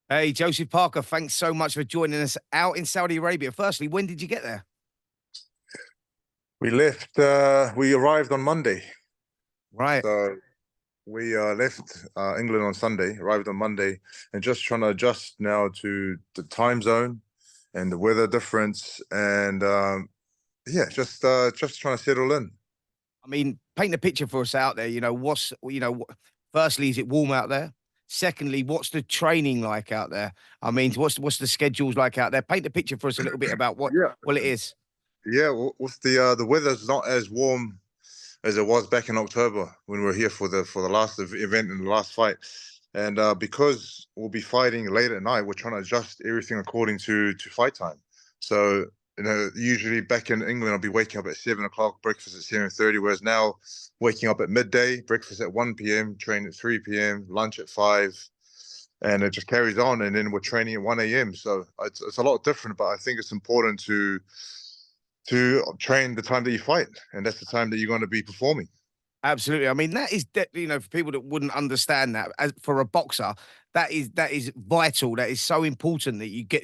Hey, Joseph Parker, thanks so much for joining us out in Saudi Arabia. Firstly, when did you get there? We arrived on Monday. Right. So we left England on Sunday, arrived on Monday, and just trying to adjust now to the time zone and the weather difference. And yeah, just trying to settle in. I mean, paint a picture for us out there. Firstly, is it warm out there? Secondly, what's the training like out there? I mean, what's the schedules like out there? Paint a picture for us a little bit about what Yeah, well it is. yeah. With the weather's not as warm as it was back in October when we were here for the last event and the last fight. And because we'll be fighting late at night, we're trying to adjust everything according to fight time. So usually back in England, I'll be waking up at 7 o'clock, breakfast at 7:30. Whereas now, waking up at midday, breakfast at 1 p.m., train at 3 p.m., lunch at 5, and it just carries on. And then we're training at 1 a.m. So it's a lot different, but I think it's important to train the time that you fight, and that's the time that you're going to be performing. Absolutely. I mean, that is, for people that wouldn't understand that, as for a boxer, that is vital. That is so important that you get,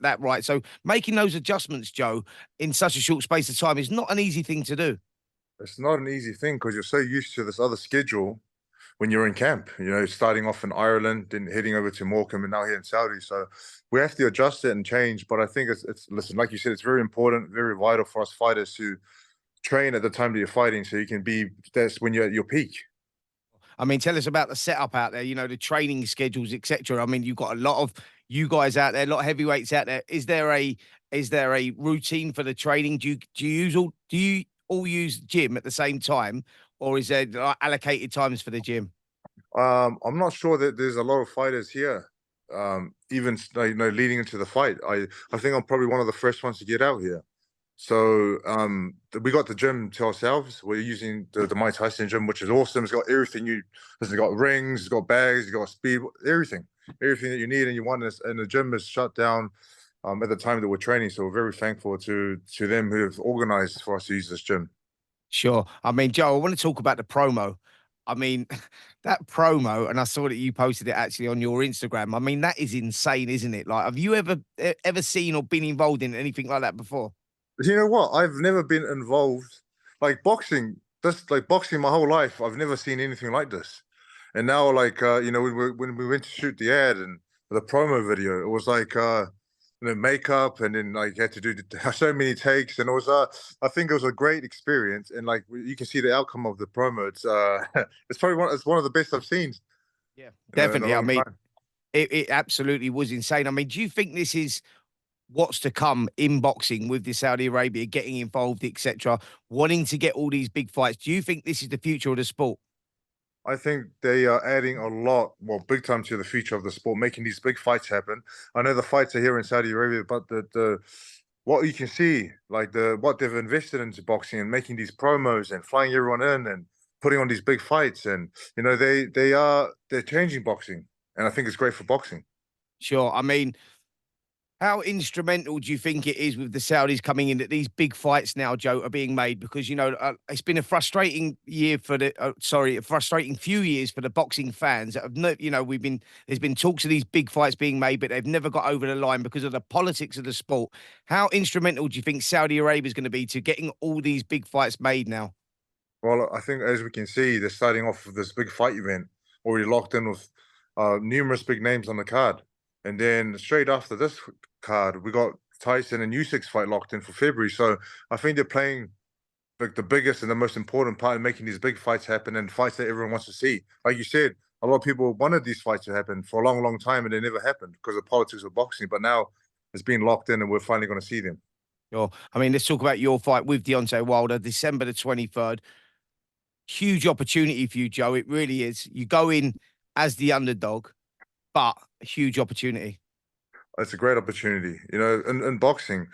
that right. So making those adjustments, Joe, in such a short space of time is not an easy thing to do. It's not an easy thing because you're so used to this other schedule when you're in camp, starting off in Ireland, then heading over to Morecambe, and now here in Saudi. So we have to adjust it and change. But I think listen, like you said, it's very important, very vital for us fighters to train at the time that you're fighting so you can be, that's when you're at your peak. I mean, tell us about the setup out there, the training schedules, etc. I mean, you've got a lot of you guys out there, a lot of heavyweights out there. Is there a routine for the training? Do you all use gym at the same time, or is there like allocated times for the gym? I'm not sure that there's a lot of fighters here. Even leading into the fight, I think I'm probably one of the first ones to get out here. So we got the gym to ourselves. We're using the Mike Tyson gym, which is awesome. It's got everything it's got rings, it's got bags, it's got speed, everything that you need and you want. And the gym is shut down at the time that we're training. So we're very thankful to them who have organized for us to use this gym. Sure. I mean, Joe, I want to talk about the promo. I mean, that promo, and I saw that you posted it actually on your Instagram. I mean, that is insane, isn't it? Like, have you ever seen or been involved in anything like that before? But you know what? I've never been involved like boxing. Just like boxing my whole life, I've never seen anything like this. And now, like when we went to shoot the ad and the promo video, it was like makeup, and then like you had to do so many takes, and it was I think it was a great experience, and like you can see the outcome of the promo. It's it's one of the best I've seen Yeah, in a definitely. I long mean, time. it absolutely was insane. I mean, do you think this is what's to come in boxing with the Saudi Arabia getting involved, etc., wanting to get all these big fights? Do you think this is the future of the sport? I think they are adding a lot, well, big time to the future of the sport, making these big fights happen. I know the fights are here in Saudi Arabia, but the what you can see, like what they've invested into boxing and making these promos and flying everyone in and putting on these big fights, and they're changing boxing, and I think it's great for boxing. Sure. I mean, how instrumental do you think it is with the Saudis coming in that these big fights now, Joe, are being made? Because it's been a frustrating year for a frustrating few years for the boxing fans that have no, there's been talks of these big fights being made, but they've never got over the line because of the politics of the sport. How instrumental do you think Saudi Arabia is going to be to getting all these big fights made now? Well, I think as we can see, they're starting off with this big fight event already locked in with numerous big names on the card. And then straight after this card, we got Tyson and Usyk's fight locked in for February. So I think they're playing like the biggest and the most important part in making these big fights happen and fights that everyone wants to see. Like you said, a lot of people wanted these fights to happen for a long, long time, and they never happened because of politics of boxing. But now it's been locked in, and we're finally going to see them. Sure. I mean, let's talk about your fight with Deontay Wilder, December the 23rd. Huge opportunity for you, Joe. It really is. You go in as the underdog, but a huge opportunity. It's a great opportunity. In boxing,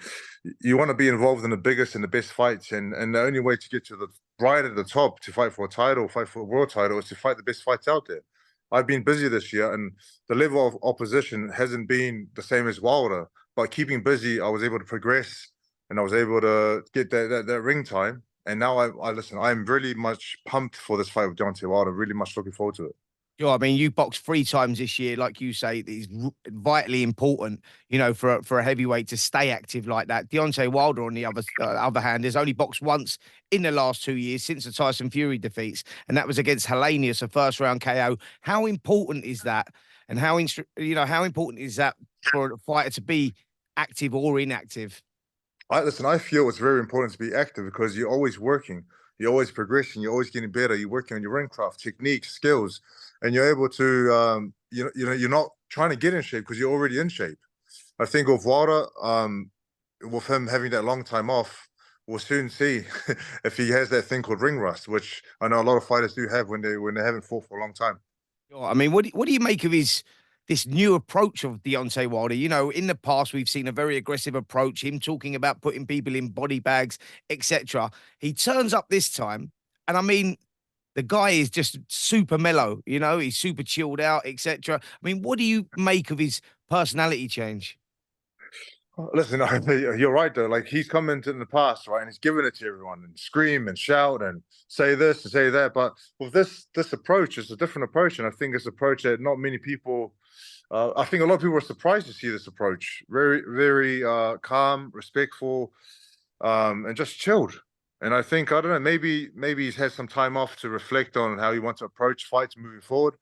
you want to be involved in the biggest and the best fights, and the only way to get to the right at the top to fight for a title, fight for a world title, is to fight the best fights out there. I've been busy this year, and the level of opposition hasn't been the same as Wilder. But keeping busy, I was able to progress, and I was able to get that ring time. And now I listen. I'm really much pumped for this fight with Deontay Wilder. Really much looking forward to it. Sure. I mean, you boxed 3 times this year, like you say, it is vitally important, for a heavyweight to stay active like that. Deontay Wilder, on the other hand, has only boxed once in the last 2 years since the Tyson Fury defeats, and that was against Hellenius, a first round KO. How important is that, and how important is that for a fighter to be active or inactive? Listen, I feel it's very important to be active because you're always working, you're always progressing, you're always getting better, you're working on your ring craft, techniques, skills, and you're able to, you're not trying to get in shape because you're already in shape. I think with Wilder, with him having that long time off, we'll soon see if he has that thing called ring rust, which I know a lot of fighters do have when they haven't fought for a long time. Sure. I mean, what do you make of this new approach of Deontay Wilder? In the past we've seen a very aggressive approach, him talking about putting people in body bags, etc. He turns up this time, and I mean, the guy is just super mellow. He's super chilled out, etc. I mean, what do you make of his personality change? Listen, you're right though. Like he's come into in the past, right, and he's given it to everyone and scream and shout and say this and say that. But with this approach, it's a different approach, and I think it's an approach that not many people. I think a lot of people are surprised to see this approach. Very, very calm, respectful, and just chilled. And I think I don't know. Maybe he's had some time off to reflect on how he wants to approach fights moving forward.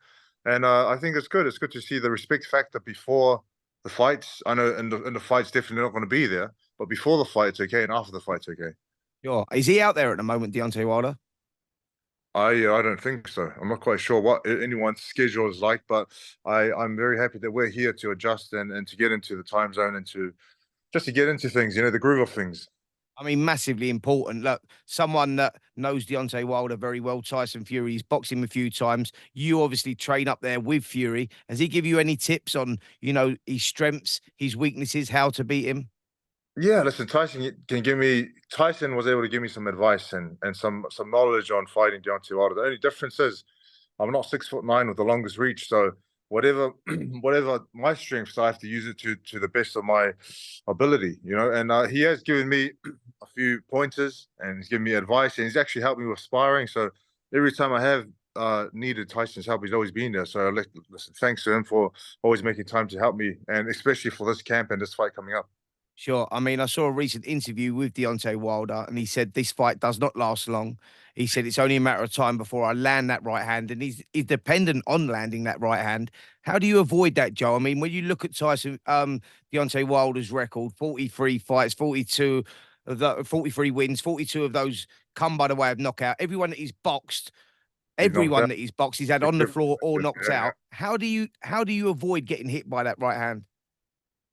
And I think it's good. It's good to see the respect factor before the fights. I know in the fight's definitely not going to be there, but before the fight's okay, and after the fight's okay. Sure. Is he out there at the moment, Deontay Wilder? I don't think so. I'm not quite sure what anyone's schedule is like, but I'm very happy that we're here to adjust and to get into the time zone and to just to get into things, the groove of things. I mean, massively important. Look, someone that knows Deontay Wilder very well, Tyson Fury, he's boxed him a few times. You obviously train up there with Fury. Has he give you any tips on, his strengths, his weaknesses, how to beat him? Yeah, listen, Tyson was able to give me some advice and some knowledge on fighting Deontay Wilder. The only difference is I'm not 6'9" with the longest reach, so whatever whatever my strengths, I have to use it to the best of my ability. And he has given me a few pointers and he's given me advice and he's actually helped me with sparring. So every time I have needed Tyson's help, he's always been there. So listen, thanks to him for always making time to help me, and especially for this camp and this fight coming up. Sure. I mean, I saw a recent interview with Deontay Wilder, and he said this fight does not last long. He said it's only a matter of time before I land that right hand, and he's dependent on landing that right hand. How do you avoid that, Joe? I mean, when you look at Deontay Wilder's record, 43 fights, 43 wins, 42 of those come by the way of knockout. He's knocked Everyone out. that he's boxed, he's had on the floor or knocked out. How do you avoid getting hit by that right hand?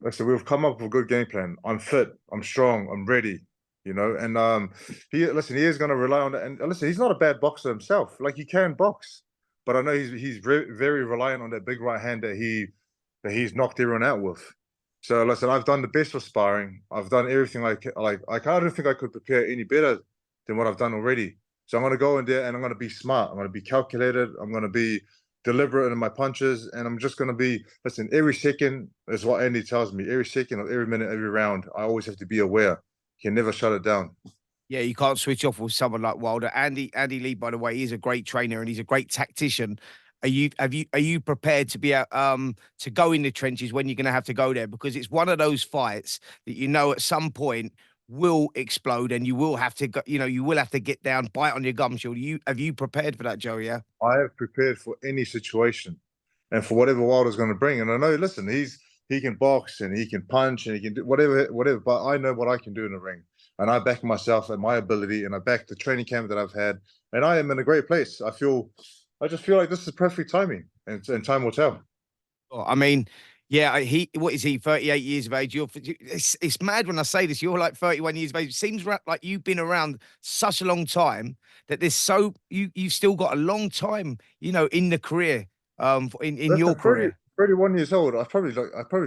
Listen, we've come up with a good game plan. I'm fit, I'm strong, I'm ready. And he is going to rely on that. And listen, he's not a bad boxer himself. Like he can box, but I know he's very, very reliant on that big right hand that he's knocked everyone out with. So listen, I've done the best for sparring. I've done everything like I don't think I could prepare any better than what I've done already. So I'm going to go in there and I'm going to be smart. I'm going to be calculated. I'm going to be deliberate in my punches, and I'm just going to be listen. Every second is what Andy tells me. Every second of every minute, every round, I always have to be aware. Can never shut it down. Yeah, you can't switch off with someone like Wilder. Andy Lee, by the way, he's a great trainer and he's a great tactician. Are you prepared to be to go in the trenches when you're going to have to go there? Because it's one of those fights that at some point will explode and you will have to go, you will have to get down, bite on your gum shield. Have you prepared for that, Joe? Yeah. I have prepared for any situation and for whatever Wilder's going to bring. And I know, listen, he can box and he can punch and he can do whatever. But I know what I can do in the ring, and I back myself and my ability, and I back the training camp that I've had, and I am in a great place. I just feel like this is perfect timing, and time will tell. Oh, I mean, yeah, what is he, 38 years of age? It's mad when I say this. You're like 31 years of age. It seems like you've been around such a long time that you've still got a long time, in the career, in your Listen, career. 31 years old. I probably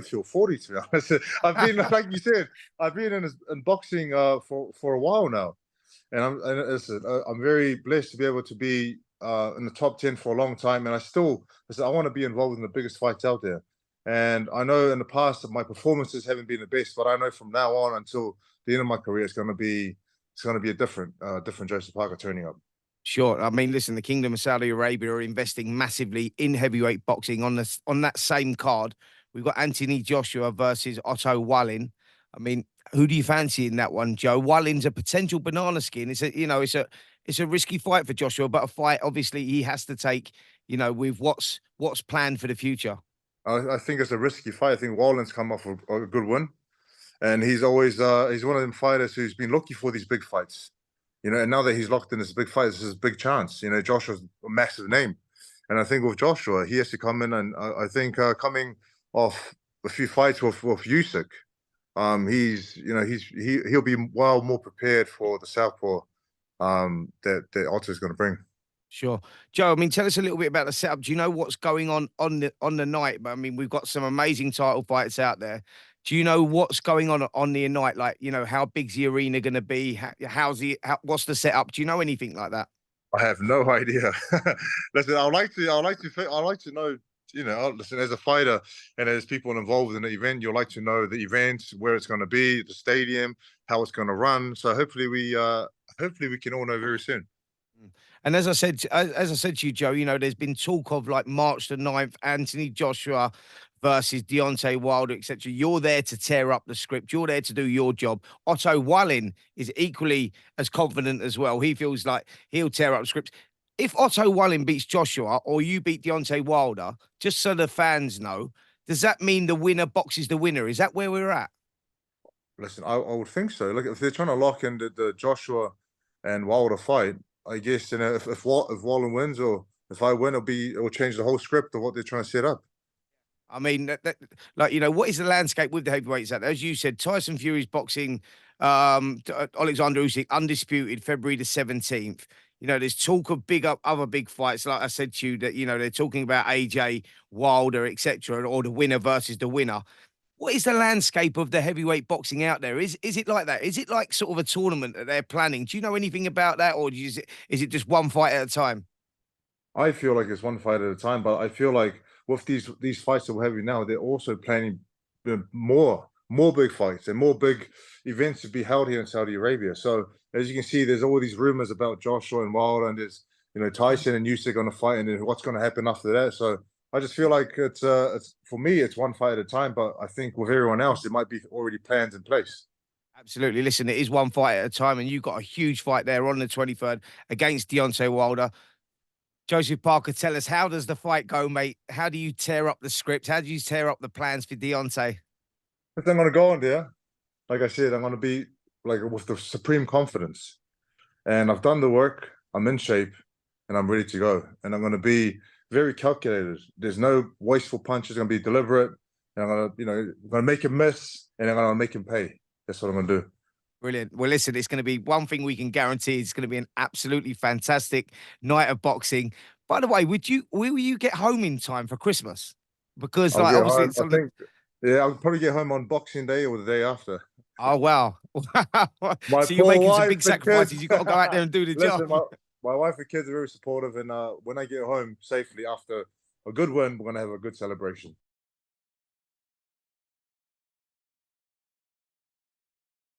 feel 40 to be honest. I've been like you said, I've been in boxing for a while now, and listen, I'm very blessed to be able to be in the top 10 for a long time, and I want to be involved in the biggest fights out there. And I know in the past that my performances haven't been the best, but I know from now on until the end of my career, it's going to be a different Joseph Parker turning up. Sure. I mean, listen, the Kingdom of Saudi Arabia are investing massively in heavyweight boxing. On that same card, we've got Anthony Joshua versus Otto Wallin. I mean, who do you fancy in that one, Joe? Wallin's a potential banana skin. It's a risky fight for Joshua, but a fight obviously he has to take, with what's planned for the future. I think it's a risky fight. I think Wallen's come off a good win, and he's always he's one of them fighters who's been looking for these big fights. And now that he's locked in this big fight, this is his big chance. Joshua's a massive name, and I think with Joshua, he has to come in, and I think coming off a few fights with Usyk, he'll be well more prepared for the southpaw that Otto's going to bring. Sure. Joe, I mean, tell us a little bit about the setup. Do you know what's going on the night? But I mean, we've got some amazing title fights out there. Do you know what's going on the night? Like, how big's the arena going to be? What's the setup? Do you know anything like that? I have no idea. Listen, I'd like to know. Listen, as a fighter and as people involved in the event, you'd like to know the event, where it's going to be, the stadium, how it's going to run. So hopefully we can all know very soon. And as I said to you, Joe, there's been talk of like March the 9th, Anthony Joshua versus Deontay Wilder, etc. You're there to tear up the script. You're there to do your job. Otto Wallin is equally as confident as well. He feels like he'll tear up the script. If Otto Wallin beats Joshua or you beat Deontay Wilder, just so the fans know, does that mean the winner boxes the winner? Is that where we're at? Listen, I would think so. Look, if they're trying to lock in the Joshua and Wilder fight, I guess if Wallin wins or if I win, it'll change the whole script of what they're trying to set up. I mean, what is the landscape with the heavyweights out there? As you said, Tyson Fury's boxing Alexander Usyk undisputed February the 17th. There's talk of other big fights. Like I said to you, that they're talking about AJ Wilder, etc., or the winner versus the winner. What is the landscape of the heavyweight boxing out there? Is it like that? Is it like sort of a tournament that they're planning? Do you know anything about that, or is it just one fight at a time? I feel like it's one fight at a time, but I feel like with these fights that we're having now, they're also planning more big fights and more big events to be held here in Saudi Arabia. So as you can see, there's all these rumors about Joshua and Wilder, and there's Tyson and Usyk going to fight, and then what's going to happen after that. So I just feel like it's for me, it's one fight at a time, but I think with everyone else, it might be already plans in place. Absolutely. Listen, it is one fight at a time, and you've got a huge fight there on the 23rd against Deontay Wilder. Joseph Parker, tell us, how does the fight go, mate? How do you tear up the script? How do you tear up the plans for Deontay? If I'm going to go on there, like I said, I'm going to be like with the supreme confidence, and I've done the work. I'm in shape, and I'm ready to go. And I'm going to be very calculated. There's no wasteful punches. I'm going to be deliberate, and I'm going to, I'm going to make him miss, and I'm going to make him pay. That's what I'm going to do. Brilliant. Well, listen, it's going to be one thing we can guarantee. It's going to be an absolutely fantastic night of boxing. By the way, will you get home in time for Christmas? Because I'll like get obviously home, it's I think, yeah, I'll probably get home on Boxing Day or the day after. Oh wow. My So you're poor making some wife big and sacrifices. kids. You've got to go out there and do the Listen, job. my wife and kids are very supportive, and when I get home safely after a good win, we're gonna have a good celebration.